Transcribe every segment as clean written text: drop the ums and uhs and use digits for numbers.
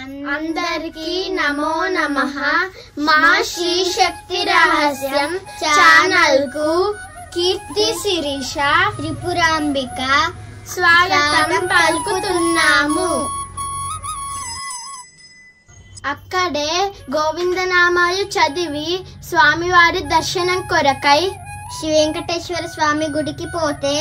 అందరికీ నమో నమః. మా శ్రీ శక్తి రహస్యం ఛానల్ కు కీర్తి శిరీష త్రిపురాంబిక స్వాగతం పలుకుతున్నాము. అక్కడే గోవిందనామాలు చదివి స్వామివారి దర్శనం కొరకై శ్రీ వెంకటేశ్వర స్వామి గుడికి పోతే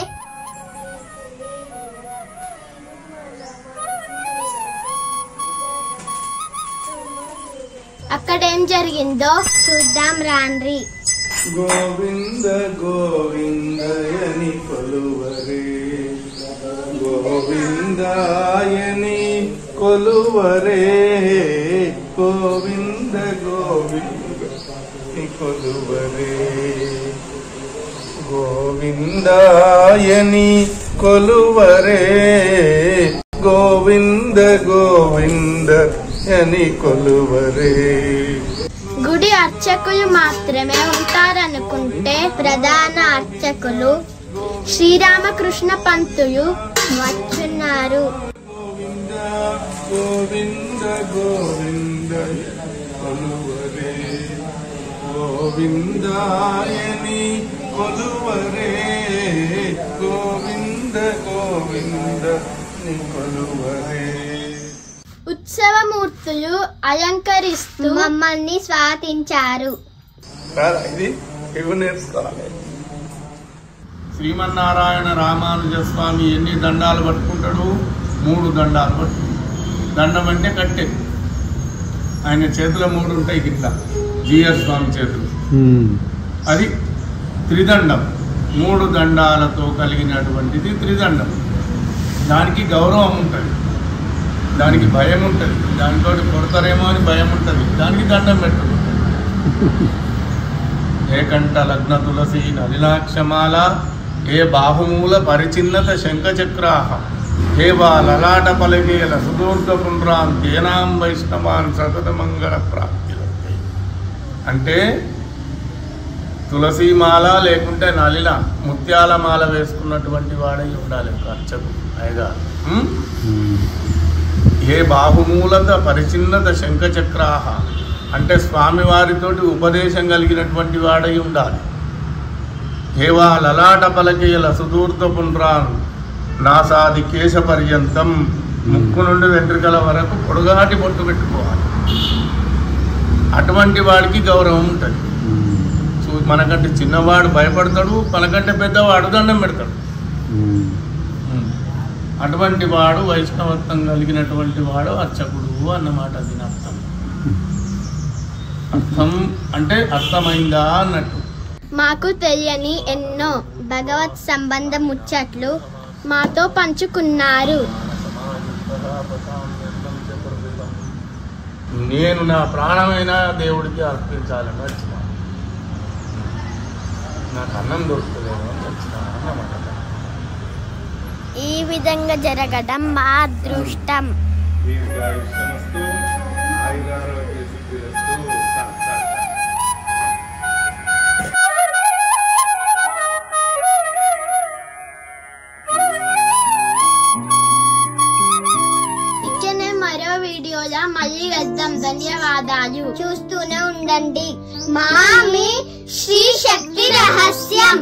అక్కడేం జరిగిందో చూద్దాం రాండ్రి. గోవింద గోవిందయని కొలువరే, గోవిందాయని కొలువరే, గోవింద గోవిందని కొలువరే, గోవిందాయని కొలువరే, గోవింద గోవింద అని కొలువరే. గుడి అర్చకులు మాత్రమే ఉంటారనుకుంటే ప్రధాన అర్చకులు శ్రీరామకృష్ణ పంతులు వచ్చున్నారు. గోవింద గోవింద గోవింద కొలువరే, గోవిందాయని కొలువరే, గోవింద గోవింద కొలువరే. ఉత్సవమూర్తులు అలంకరిస్తూ మమ్మల్ని స్వాగతించారు. శ్రీమన్నారాయణ రామానుజ స్వామి ఎన్ని దండాలు పట్టుకుంటాడు? 3 దండాలు పట్టుకుంటాడు. దండం అంటే కట్టె. ఆయన చేతుల 3 ఉంటాయి కింద, జీఆర్ స్వామి చేతులు. అది త్రిదండం. 3 దండాలతో కలిగినటువంటిది త్రిదండం. దానికి గౌరవం ఉంటుంది, దానికి భయం ఉంటుంది, దానితో కొడతారేమో అని భయం ఉంటుంది, దానికి దండం పెట్టదు. ఏకంఠ లగ్న తులసి నలినాక్షమాల, ఏ బాహుమూల పరిచిన్నత శంఖచక్రాహ, ఏ వా లలాట పలకేల సుదూర్ధ పుండ్రాన్ తేనాం వైష్ణవాన్ సతత మంగళ ప్రాప్తి. అంటే తులసీమాల లేకుంటే నలిన ముత్యాల మాల వేసుకున్నటువంటి వాడై ఉండాలి ఒక అర్చకు అయ్యగా. ఏ బాహుమూలత పరిచిన్నత శంఖచక్రాహ అంటే స్వామివారితోటి ఉపదేశం కలిగినటువంటి వాడై ఉండాలి. ఏవా లలాట పలకేల సుదూర్ధ పుండ్రాన్ నాసాది కేశ పర్యంతం, ముక్కు నుండి వెంట్రుకల వరకు పొడుగాటి బొట్టు పెట్టుకోవాలి. అటువంటి వాడికి గౌరవం ఉంటుంది. మనకంటే చిన్నవాడు భయపడతాడు, మనకంటే పెద్దవాడు దండం పెడతాడు. అటువంటి వాడు వైష్ణవత్వం కలిగినటువంటి వాడు అర్చకుడు అన్నమాట. దీని అర్థం. అర్థం అంటే అర్థమైందా అన్నట్టు. మాకు తెలియని ఎన్నో భగవత్ సంబంధ ముచ్చట్లు మాతో పంచుకున్నారు. నేను నా ప్రాణమైన దేవుడికి అర్పించాలని వచ్చిన, నాకు అన్నం దొరుకుతలేను అని వచ్చిన అన్నమాట. ఈ విధంగా జరగడం మా అదృష్టం. ఇచ్చనే మరో వీడియోలా మళ్ళీ వెళ్దాం. ధన్యవాదాలు. చూస్తూనే ఉండండి మా శ్రీ శక్తి రహస్యం.